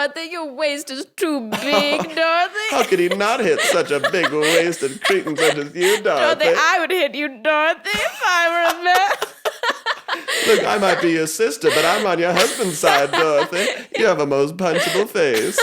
Dorothy. Your waist is too big, Dorothy. How could he not hit such a big-waisted cretin such as you, Dorothy? Dorothy, I would hit you, Dorothy, if I were a man. Look, I might be your sister, but I'm on your husband's side, Dorothy. You have a most punchable face.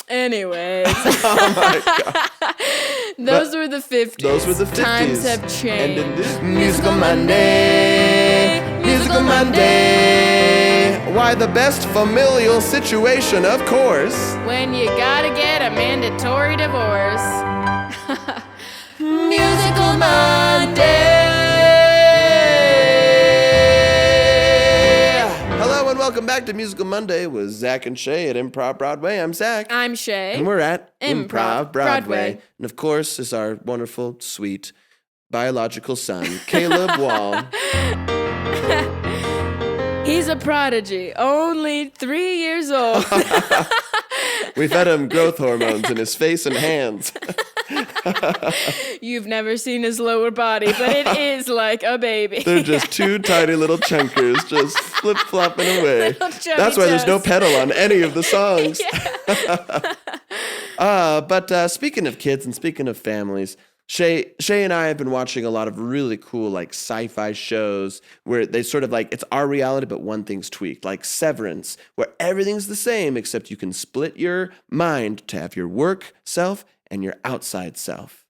Anyways. Oh, my God. Those were the 50s. Those were the 50s. Times have changed. And in this Musical Monday, why the best familial situation, of course. When you gotta get a mandatory divorce. Musical Monday. Hello and welcome back to Musical Monday with Zach and Shae at ImprovBroadway. I'm Zach. I'm Shae. And we're at Improv Broadway. And of course is our wonderful, sweet, biological son, Caleb Wall. He's a prodigy, only 3 years old. We fed him growth hormones in his face and hands. You've never seen his lower body, but it is like a baby. They're just two tiny little chunkers just flip-flopping away. That's why there's no pedal on any of the songs. But speaking of kids and speaking of families, Shae and I have been watching a lot of really cool like sci-fi shows where they sort of like, it's our reality, but one thing's tweaked, like Severance, where everything's the same except you can split your mind to have your work self and your outside self.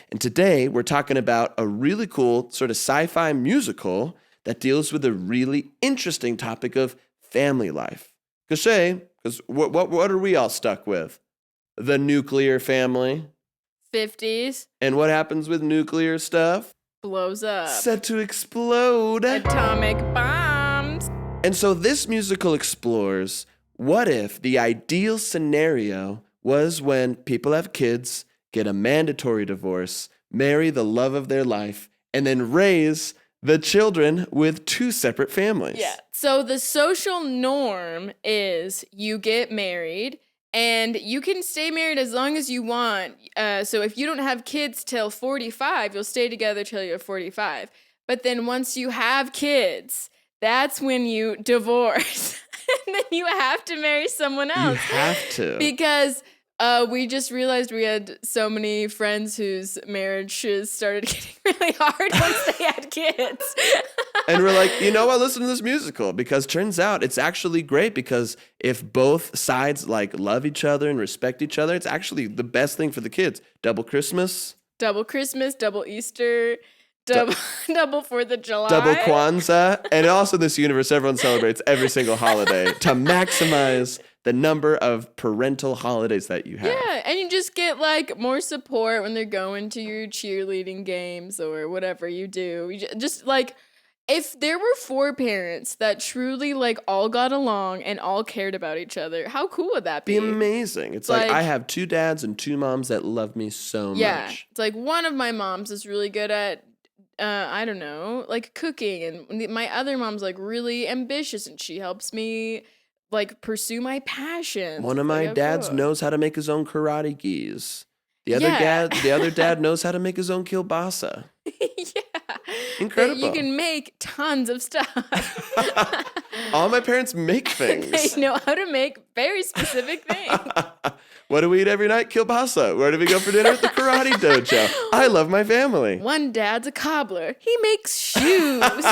And today we're talking about a really cool sort of sci-fi musical that deals with a really interesting topic of family life. Because what are we all stuck with? The nuclear family. 50s. And what happens with nuclear stuff? Blows up. Set to explode. Atomic bombs. And so this musical explores, what if the ideal scenario was when people have kids, get a mandatory divorce, marry the love of their life, and then raise the children with two separate families? Yeah. So the social norm is you get married, and you can stay married as long as you want. So if you don't have kids till 45, you'll stay together till you're 45. But then once you have kids, that's when you divorce. And then you have to marry someone else. You have to. Because we just realized we had so many friends whose marriages started getting really hard once they had kids. And we're like, you know what? Listen to this musical, because turns out it's actually great, because if both sides like love each other and respect each other, it's actually the best thing for the kids. Double Christmas, double Easter, double 4th of July. Double Kwanzaa. And also in this universe, everyone celebrates every single holiday to maximize the number of parental holidays that you have. Yeah, and you just get like more support when they're going to your cheerleading games or whatever you do. You just like, if there were 4 parents that truly like all got along and all cared about each other, how cool would that be? Be amazing. It's like I have 2 dads and 2 moms that love me so much. Yeah, it's like one of my moms is really good at I don't know, like cooking, and my other mom's like really ambitious and she helps me like pursue my passions. One of my dads knows how to make his own karate gis. The other dad knows how to make his own kielbasa. Yeah. Incredible. You can make tons of stuff. All my parents make things. They know how to make very specific things. What do we eat every night? Kielbasa. Where do we go for dinner? At the karate dojo. I love my family. One dad's a cobbler. He makes shoes.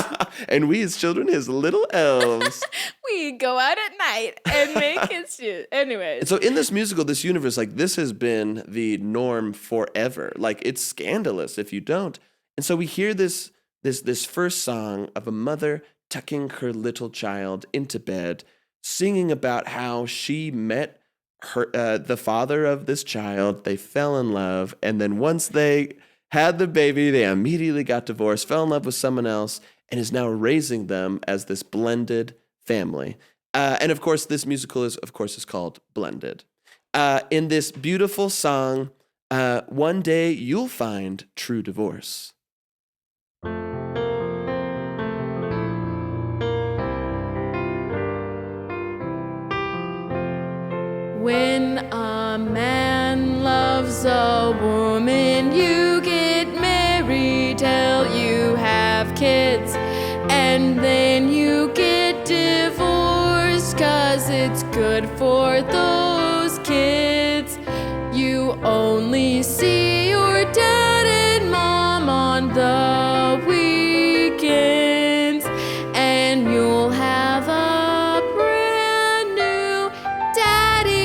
And we as children, his little elves. We go out at night and make his shoes. Anyways. And so in this musical, this universe, like this has been the norm forever. Like it's scandalous if you don't. And so we hear this first song of a mother tucking her little child into bed, singing about how she met the father of this child. They fell in love, and then once they had the baby, they immediately got divorced, fell in love with someone else, and is now raising them as this blended family. And of course, this musical is called Blended. In this beautiful song, one day you'll find true divorce. When a man loves a woman, you get married till you have kids, and then you get divorced, 'cause it's good good for those kids. You only see your dad and mom on the weekends, and you'll have a brand new daddy.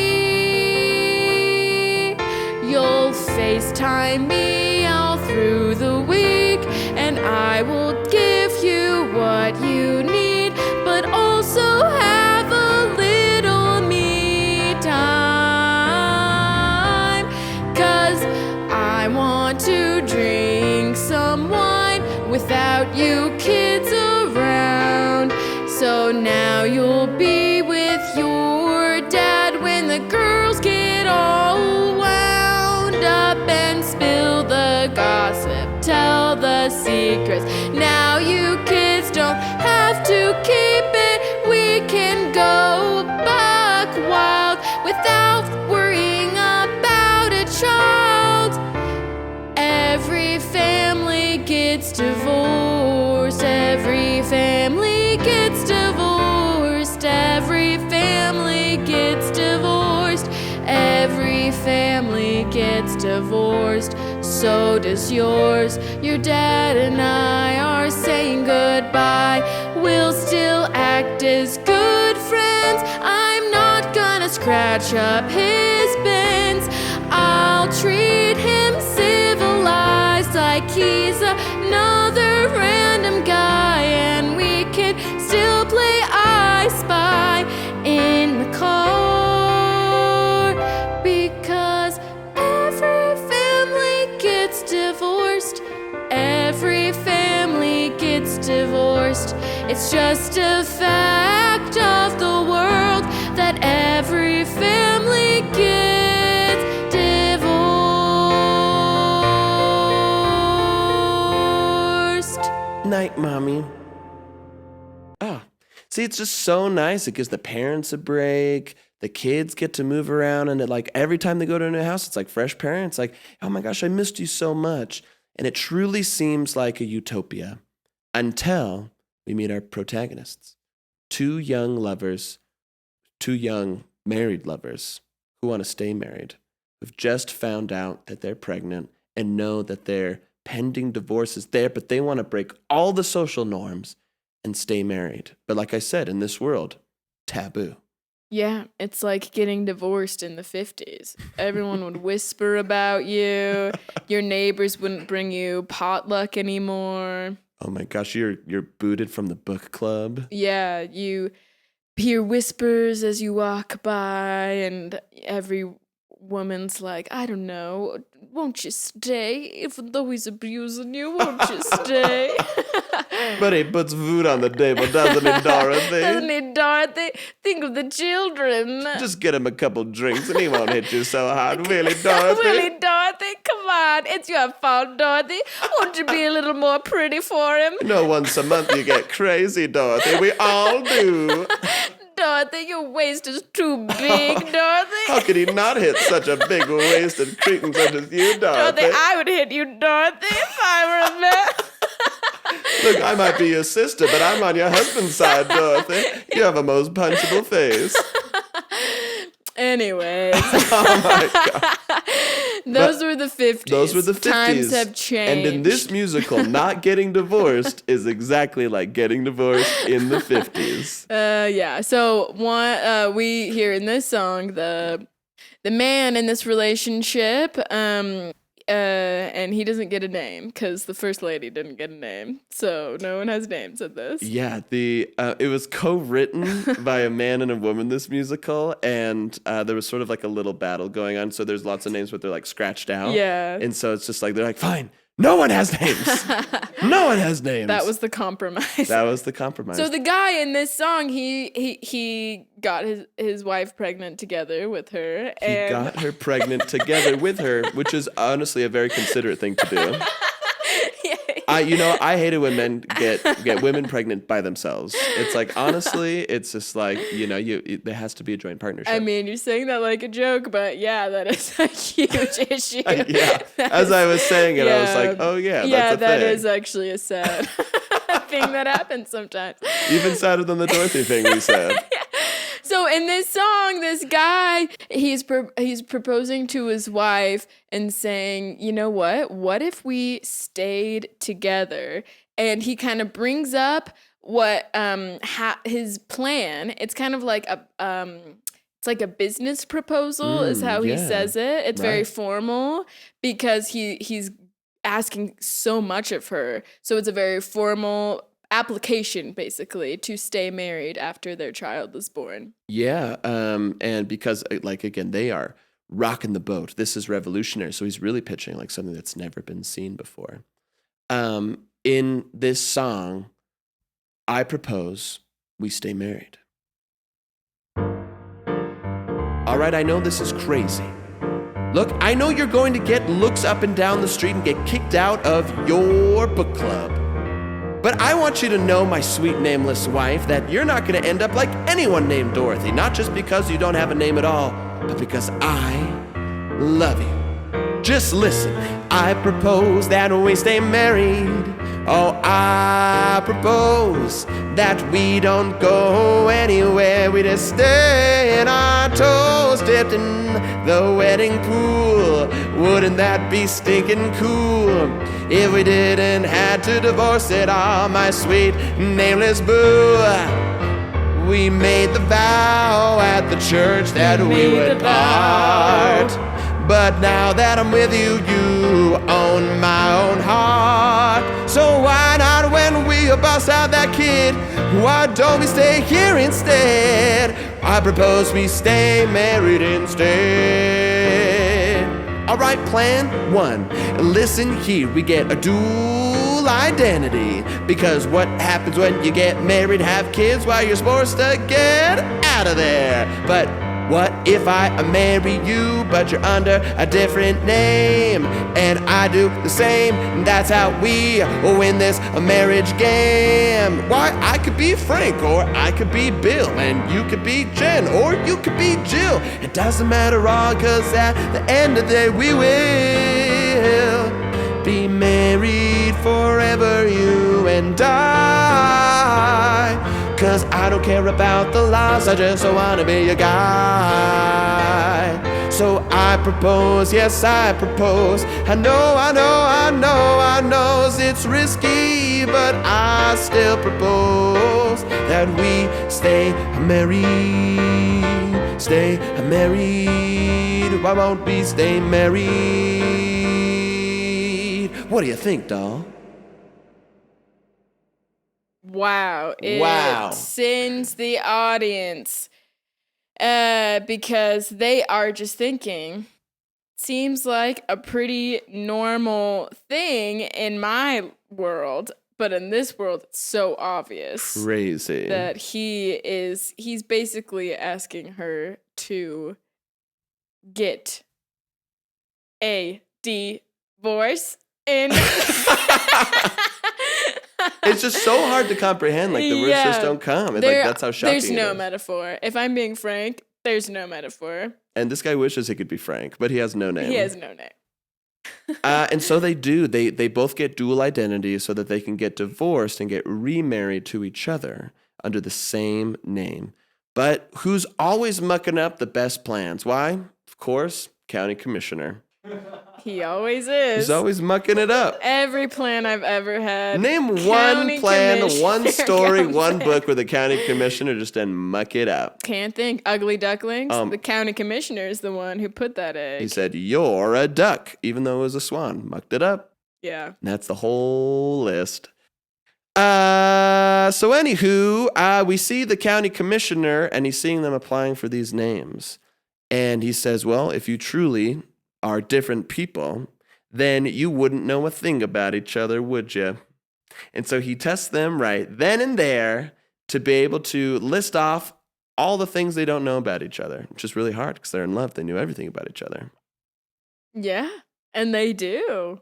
You'll FaceTime me all through the week, and I will give you what you need, but also have a little me time. 'Cause I want to drink some wine without you kids around. So now you'll be with your dad when the girls get all wound up and spill the gossip, tell the secrets. Now you kids don't have to keep it. We can go buck wild without worrying about a child. Every family gets divorced. Every family gets divorced. Every family gets divorced. Every family gets divorced. So does yours. Your dad and I are saying goodbye. We'll still act as good friends. I'm not gonna scratch up his bends. I'll treat him civilized like he's another random guy, and we can still play I Spy in the car, because every family gets divorced. Every family gets divorced. It's just a fact of the world that every family gets divorced. Night, Mommy. Oh, see, it's just so nice. It gives the parents a break. The kids get to move around, and like every time they go to a new house, it's like fresh parents. Like, oh my gosh, I missed you so much. And it truly seems like a utopia until we meet our protagonists. Two young lovers, two young married lovers who want to stay married, who've just found out that they're pregnant and know that their pending divorce is there, but they want to break all the social norms and stay married. But like I said, in this world, taboo. Yeah, it's like getting divorced in the 50s. Everyone would whisper about you. Your neighbors wouldn't bring you potluck anymore. Oh my gosh, you're booted from the book club. Yeah, you hear whispers as you walk by, and every woman's like, I don't know, won't you stay? Even though he's abusing you, won't you stay? But he puts food on the table, doesn't he, Dorothy? Doesn't he, Dorothy? Think of the children. Just get him a couple drinks and he won't hit you so hard, will he, Dorothy? Will he, Dorothy? Come on, it's your fault, Dorothy. Won't you be a little more pretty for him? You know, once a month you get crazy, Dorothy. We all do. Dorothy, your waist is too big, Dorothy. How could he not hit such a big-waisted cretin such as you, Dorothy? Dorothy, I would hit you, Dorothy, if I were a man. Look, I might be your sister, but I'm on your husband's side, Dorothy. You have a most punchable face. Anyways. Oh my God. Those were the 50s. Those were the 50s. Times have changed. And in this musical, not getting divorced is exactly like getting divorced in the 50s. Yeah. So we hear in this song the man in this relationship, and he doesn't get a name because the first lady didn't get a name, so no one has names in this. Yeah, it was co-written by a man and a woman, this musical, and there was sort of like a little battle going on. So there's lots of names, but they're like scratched out. Yeah, and so it's just like they're like, fine, no one has names. No one has names. That was the compromise. That was the compromise. So the guy in this song, he got his wife pregnant together with her. He got her pregnant together with her, which is honestly a very considerate thing to do. I hate it when men get women pregnant by themselves. It's like, honestly, it's just like, there has to be a joint partnership. I mean, you're saying that like a joke, but yeah, that is a huge issue. Yeah. As I was saying it, I was like, oh yeah, that's a thing. Yeah, that is actually a sad thing that happens sometimes. Even sadder than the Dorothy thing we said. So in this song, this guy, he's proposing to his wife and saying, you know what? What if we stayed together? And he kind of brings up what his plan. It's kind of like it's like a business proposal is how he says it. It's very formal because he's asking so much of her. So it's a very formal application, basically, to stay married after their child is born. Yeah, and because, like, again, they are rocking the boat. This is revolutionary. So he's really pitching like something that's never been seen before. In this song, I propose we stay married. All right, I know this is crazy. Look, I know you're going to get looks up and down the street and get kicked out of your book club. But I want you to know, my sweet nameless wife, that you're not going to end up like anyone named Dorothy, not just because you don't have a name at all, but because I love you. Just listen, I propose that we stay married. Oh, I propose that we don't go anywhere. We just stay in our toes dipped in the wedding pool. Wouldn't that be stinking cool if we didn't have to divorce at all, my sweet nameless boo? We made the vow at the church that we would part. But now that I'm with you, you own my own heart. So why not, when we bust out that kid, why don't we stay here instead? I propose we stay married instead. All right, plan one. Listen here, we get a dual identity. Because what happens when you get married, have kids? Well, you're supposed to get out of there. But what if I marry you, but you're under a different name? And I do the same. That's how we win this marriage game. Why, I could be Frank, or I could be Bill, and you could be Jen, or you could be Jill. It doesn't matter all, cause at the end of the day we will be married forever, you and I. Cause I don't care about the laws, I just wanna be your guy. So I propose, yes I propose. I know it's risky, but I still propose that we stay married. Stay married. Why won't we stay married? What do you think, doll? Wow. It sends the audience because they are just thinking, seems like a pretty normal thing in my world, but in this world it's so obvious. Crazy. That he's basically asking her to get a divorce in It's just so hard to comprehend. Like, the words just don't come. Like, that's how shocking there's no metaphor. If I'm being frank, there's no metaphor. And this guy wishes he could be Frank, but he has no name. He has no name. And so they do. They both get dual identities so that they can get divorced and get remarried to each other under the same name. But who's always mucking up the best plans? Why? Of course, county commissioner. He always is. He's always mucking it up. Every plan I've ever had. Name one plan, one story, one book where the county commissioner just didn't muck it up. Can't think. Ugly Ducklings. The county commissioner is the one who put that egg. He said, "You're a duck," even though it was a swan. Mucked it up. Yeah. And that's the whole list. So anywho, we see the county commissioner, and he's seeing them applying for these names. And he says, well, if you truly are different people, then you wouldn't know a thing about each other, would you? And so he tests them right then and there to be able to list off all the things they don't know about each other, which is really hard because they're in love. They knew everything about each other. Yeah, and they do.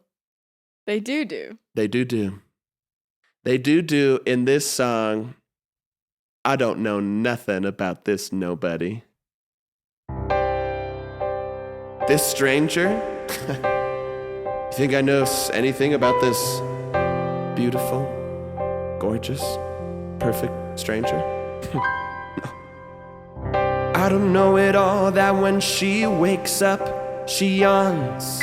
They do. They do. They do in this song, I don't know nothing about this nobody. This stranger? You think I know anything about this beautiful, gorgeous, perfect stranger? No. I don't know it all that when she wakes up, she yawns.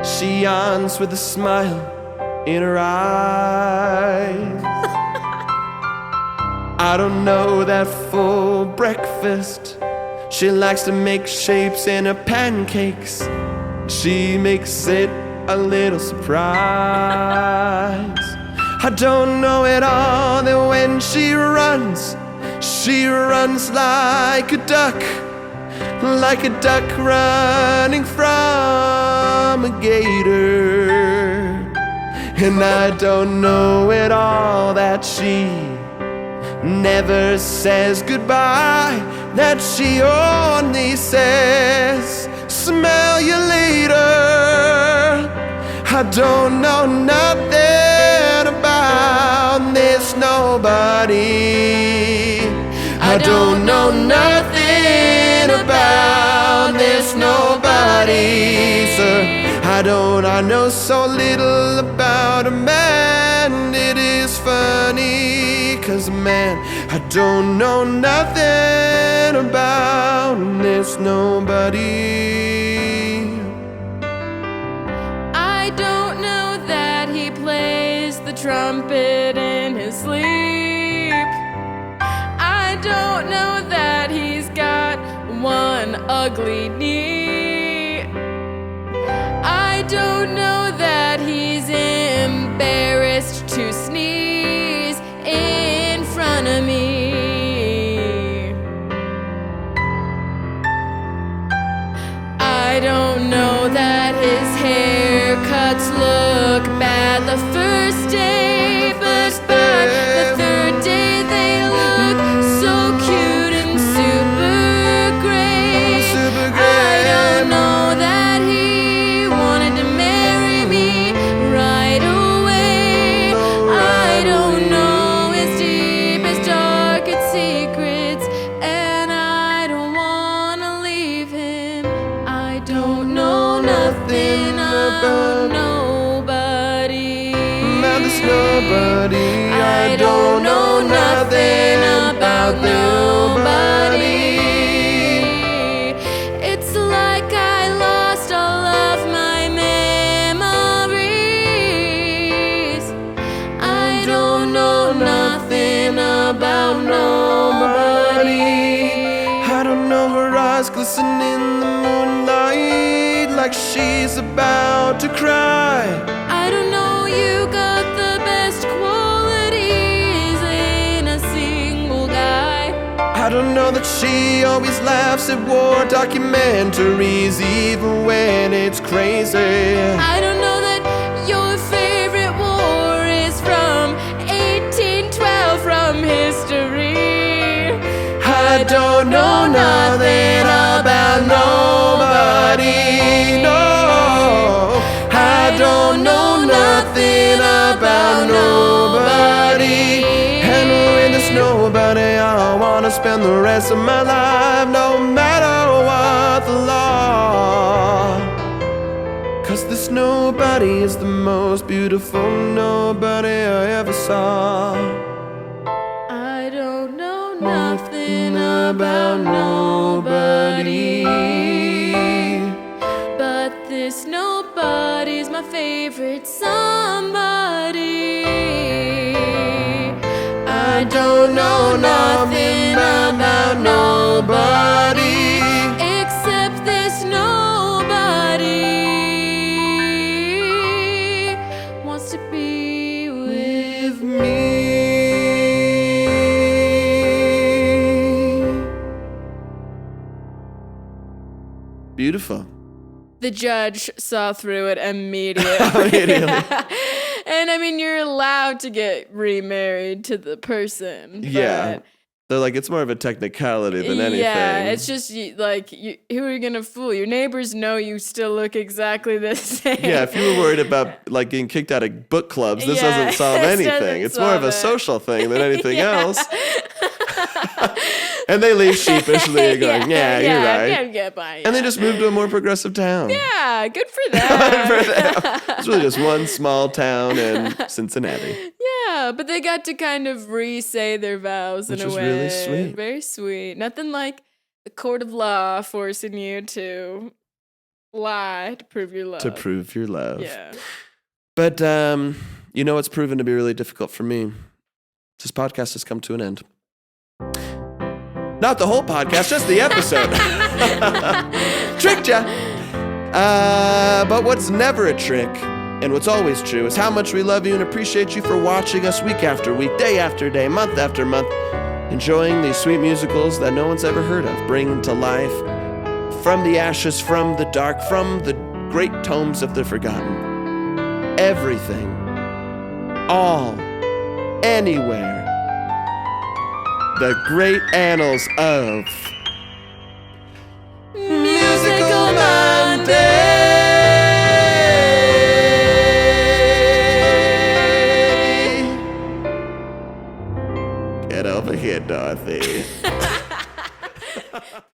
She yawns with a smile in her eyes. I don't know that for breakfast she likes to make shapes in her pancakes. She makes it a little surprise. I don't know it all that when she runs like a duck running from a gator. And I don't know it all that she never says goodbye, that she only says, smell you later. I don't know nothing about this nobody. I don't know nothing about this nobody, sir. I know so little about a man. It is funny, 'cause man, I don't know nothing about this nobody. I don't know that he plays the trumpet in his sleep. I don't know that he's got one ugly knee. I don't know that he's embarrassed to sneeze in front of me. I don't know that his haircuts look bad the first day, but by the third day they look so cute and super great. I don't know that he wanted to marry me right away. I don't know his deepest, darkest secrets, and I don't wanna leave him. I don't know nothing about nobody. About this nobody. I don't know nothing about nobody. It's like I lost all of my memories. I don't know nothing about nobody. I don't know her eyes glisten in the moonlight like she's about to cry. I don't know you got the best qualities in a single guy. I don't know that she always laughs at war documentaries even when it's crazy. I don't know that your favorite war is from 1812 from history. I don't know nothing about nobody. No, I don't know nothing about nobody. And when there's nobody, I wanna spend the rest of my life, no matter what the law. 'Cause this nobody is the most beautiful nobody I ever saw. I don't know nothing about nobody, but this nobody's my favorite somebody. I don't know nothing about nobody except this nobody wants to be with me. Beautiful. The judge saw through it immediately. Immediately. And I mean, you're allowed to get remarried to the person. Yeah. but They're like, it's more of a technicality than anything. Yeah, it's just like, who are you going to fool? Your neighbors know you still look exactly the same. Yeah, if you were worried about like getting kicked out of book clubs, this Yeah, doesn't solve this anything. doesn't It's more of a solve it. social thing than anything Yeah. else. And they leave sheepishly going, yeah, you're right. Yeah, bye. And they just moved to a more progressive town. Yeah, good for them. For them. It's really just one small town in Cincinnati. Yeah, but they got to kind of re-say their vows Which in a was way. really sweet. Very sweet. Nothing like the court of law forcing you to lie to prove your love. To prove your love. Yeah. But you know what's proven to be really difficult for me? This podcast has come to an end. Not the whole podcast, just the episode. Tricked ya. But what's never a trick, and what's always true, is how much we love you and appreciate you for watching us week after week, day after day, month after month, enjoying these sweet musicals that no one's ever heard of, bringing to life from the ashes, from the dark, from the great tomes of the forgotten. Everything, all, anywhere. The great annals of Musical Monday. Get over here, Dorothy.